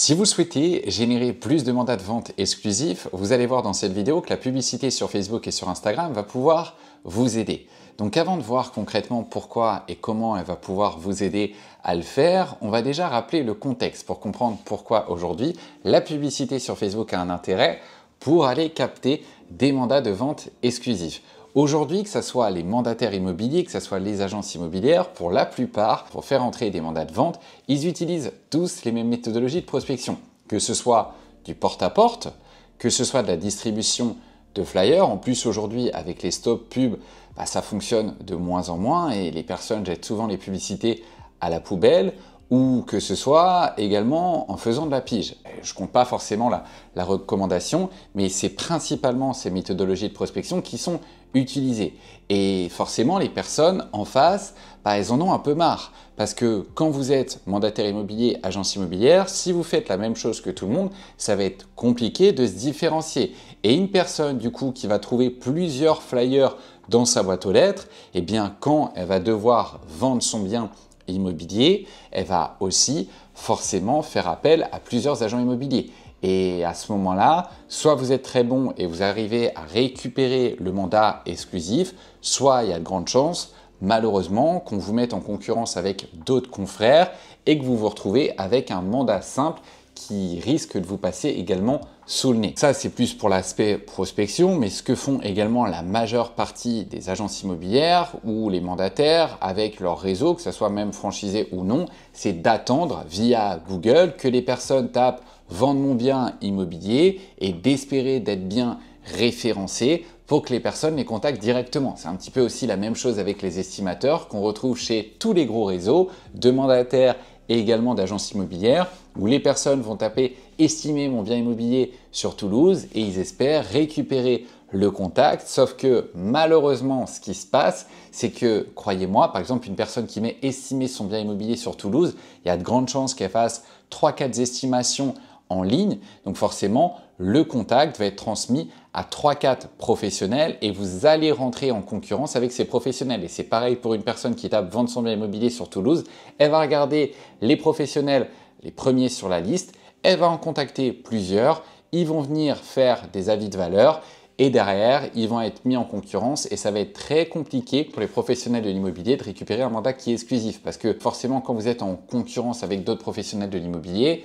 Si vous souhaitez générer plus de mandats de vente exclusifs, vous allez voir dans cette vidéo que la publicité sur Facebook et sur Instagram va pouvoir vous aider. Donc avant de voir concrètement pourquoi et comment elle va pouvoir vous aider à le faire, on va déjà rappeler le contexte pour comprendre pourquoi aujourd'hui la publicité sur Facebook a un intérêt pour aller capter des mandats de vente exclusifs. Aujourd'hui, que ce soit les mandataires immobiliers, que ce soit les agences immobilières, pour la plupart, pour faire entrer des mandats de vente, ils utilisent tous les mêmes méthodologies de prospection. Que ce soit du porte-à-porte, que ce soit de la distribution de flyers. En plus, aujourd'hui, avec les stop pubs, ça fonctionne de moins en moins et les personnes jettent souvent les publicités à la poubelle, ou que ce soit également en faisant de la pige. Je ne compte pas forcément la recommandation, mais c'est principalement ces méthodologies de prospection qui sont utilisées. Et forcément, les personnes en face, elles en ont un peu marre. Parce que quand vous êtes mandataire immobilier, agence immobilière, si vous faites la même chose que tout le monde, ça va être compliqué de se différencier. Et une personne, du coup, qui va trouver plusieurs flyers dans sa boîte aux lettres, eh bien, quand elle va devoir vendre son bien immobilier, elle va aussi forcément faire appel à plusieurs agents immobiliers. Et à ce moment-là, soit vous êtes très bon et vous arrivez à récupérer le mandat exclusif, soit il y a de grandes chances, malheureusement, qu'on vous mette en concurrence avec d'autres confrères et que vous vous retrouvez avec un mandat simple qui risque de vous passer également sous le nez. Ça, c'est plus pour l'aspect prospection, mais ce que font également la majeure partie des agences immobilières ou les mandataires avec leur réseau, que ce soit même franchisé ou non, c'est d'attendre via Google que les personnes tapent « vendre mon bien immobilier » et d'espérer d'être bien référencés pour que les personnes les contactent directement. C'est un petit peu aussi la même chose avec les estimateurs qu'on retrouve chez tous les gros réseaux de mandataires et également d'agences immobilières où les personnes vont taper « estimer mon bien immobilier sur Toulouse » et ils espèrent récupérer le contact. Sauf que malheureusement, ce qui se passe, c'est que, croyez-moi, par exemple, une personne qui met « estimer son bien immobilier sur Toulouse », il y a de grandes chances qu'elle fasse 3-4 estimations en ligne. Donc forcément, le contact va être transmis à 3-4 professionnels et vous allez rentrer en concurrence avec ces professionnels. Et c'est pareil pour une personne qui tape « vendre son bien immobilier sur Toulouse ». Elle va regarder les professionnels, les premiers sur la liste. Elle va en contacter plusieurs. Ils vont venir faire des avis de valeur et derrière, ils vont être mis en concurrence et ça va être très compliqué pour les professionnels de l'immobilier de récupérer un mandat qui est exclusif. Parce que forcément, quand vous êtes en concurrence avec d'autres professionnels de l'immobilier,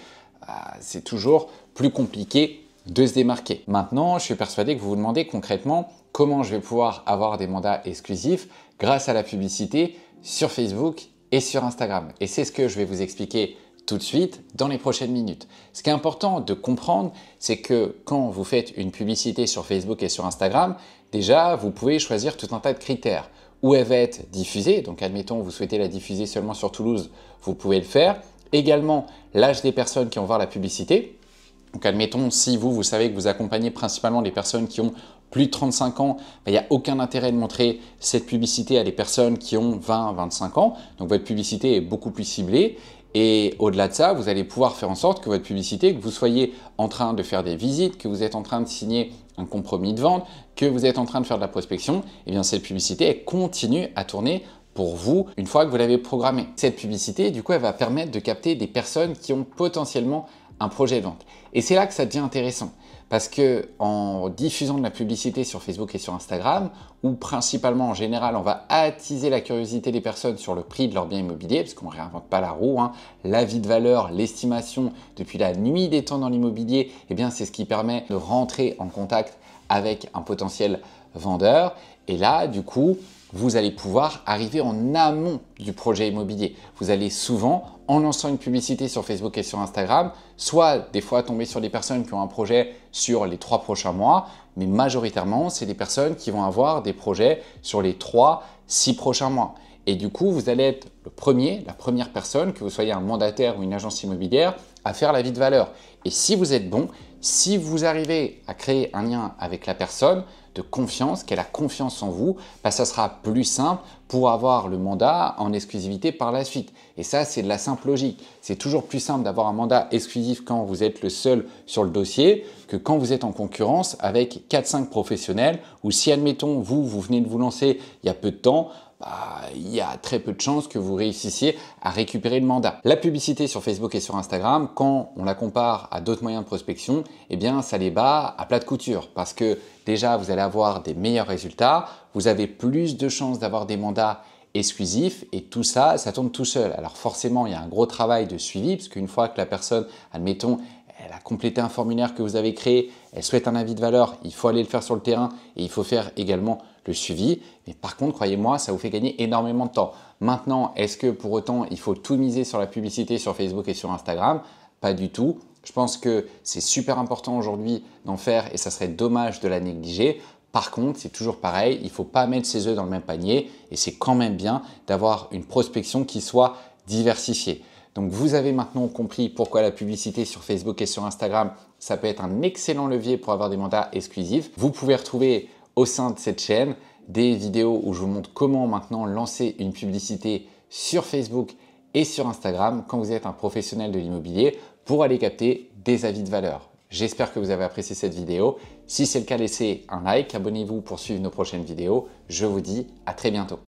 c'est toujours plus compliqué de se démarquer. Maintenant, je suis persuadé que vous vous demandez concrètement comment je vais pouvoir avoir des mandats exclusifs grâce à la publicité sur Facebook et sur Instagram. Et c'est ce que je vais vous expliquer tout de suite dans les prochaines minutes. Ce qui est important de comprendre, c'est que quand vous faites une publicité sur Facebook et sur Instagram, déjà, vous pouvez choisir tout un tas de critères. Où elle va être diffusée, donc admettons vous souhaitez la diffuser seulement sur Toulouse, vous pouvez le faire. Également, l'âge des personnes qui vont voir la publicité. Donc admettons, si vous savez que vous accompagnez principalement les personnes qui ont plus de 35 ans, il n'y a aucun intérêt de montrer cette publicité à des personnes qui ont 20-25 ans. Donc votre publicité est beaucoup plus ciblée. Et au-delà de ça, vous allez pouvoir faire en sorte que votre publicité, que vous soyez en train de faire des visites, que vous êtes en train de signer un compromis de vente, que vous êtes en train de faire de la prospection, eh bien cette publicité, elle continue à tourner pour vous une fois que vous l'avez programmée. Cette publicité, du coup, elle va permettre de capter des personnes qui ont potentiellement un projet de vente. Et c'est là que ça devient intéressant parce que en diffusant de la publicité sur Facebook et sur Instagram, ou principalement en général, on va attiser la curiosité des personnes sur le prix de leur bien immobilier, parce qu'on ne réinvente pas la roue, l'avis de valeur, l'estimation depuis la nuit des temps dans l'immobilier, eh bien c'est ce qui permet de rentrer en contact avec un potentiel vendeur. Et là, du coup, vous allez pouvoir arriver en amont du projet immobilier. Vous allez souvent, en lançant une publicité sur Facebook et sur Instagram, soit des fois tomber sur des personnes qui ont un projet sur les 3 prochains mois, mais majoritairement, c'est des personnes qui vont avoir des projets sur les 3-6 prochains mois. Et du coup, vous allez être la première personne, que vous soyez un mandataire ou une agence immobilière, à faire l'avis de valeur. Et si vous êtes bon, si vous arrivez à créer un lien avec la personne de confiance, qu'elle a confiance en vous, ça sera plus simple pour avoir le mandat en exclusivité par la suite. Et ça, c'est de la simple logique. C'est toujours plus simple d'avoir un mandat exclusif quand vous êtes le seul sur le dossier que quand vous êtes en concurrence avec 4-5 professionnels ou si, admettons, vous venez de vous lancer il y a peu de temps, il y a très peu de chances que vous réussissiez à récupérer le mandat. La publicité sur Facebook et sur Instagram, quand on la compare à d'autres moyens de prospection, eh bien ça les bat à plat de couture parce que déjà vous allez avoir des meilleurs résultats, vous avez plus de chances d'avoir des mandats exclusifs et tout ça, ça tourne tout seul. Alors forcément, il y a un gros travail de suivi parce qu'une fois que la personne, admettons, elle a complété un formulaire que vous avez créé, elle souhaite un avis de valeur, il faut aller le faire sur le terrain et il faut faire également le suivi. Mais par contre, croyez-moi, ça vous fait gagner énormément de temps. Maintenant, est-ce que pour autant, il faut tout miser sur la publicité sur Facebook et sur Instagram? Pas du tout. Je pense que c'est super important aujourd'hui d'en faire et ça serait dommage de la négliger. Par contre, c'est toujours pareil, il ne faut pas mettre ses œufs dans le même panier et c'est quand même bien d'avoir une prospection qui soit diversifiée. Donc vous avez maintenant compris pourquoi la publicité sur Facebook et sur Instagram, ça peut être un excellent levier pour avoir des mandats exclusifs. Vous pouvez retrouver au sein de cette chaîne des vidéos où je vous montre comment maintenant lancer une publicité sur Facebook et sur Instagram quand vous êtes un professionnel de l'immobilier pour aller capter des avis de valeur. J'espère que vous avez apprécié cette vidéo. Si c'est le cas, laissez un like, abonnez-vous pour suivre nos prochaines vidéos. Je vous dis à très bientôt.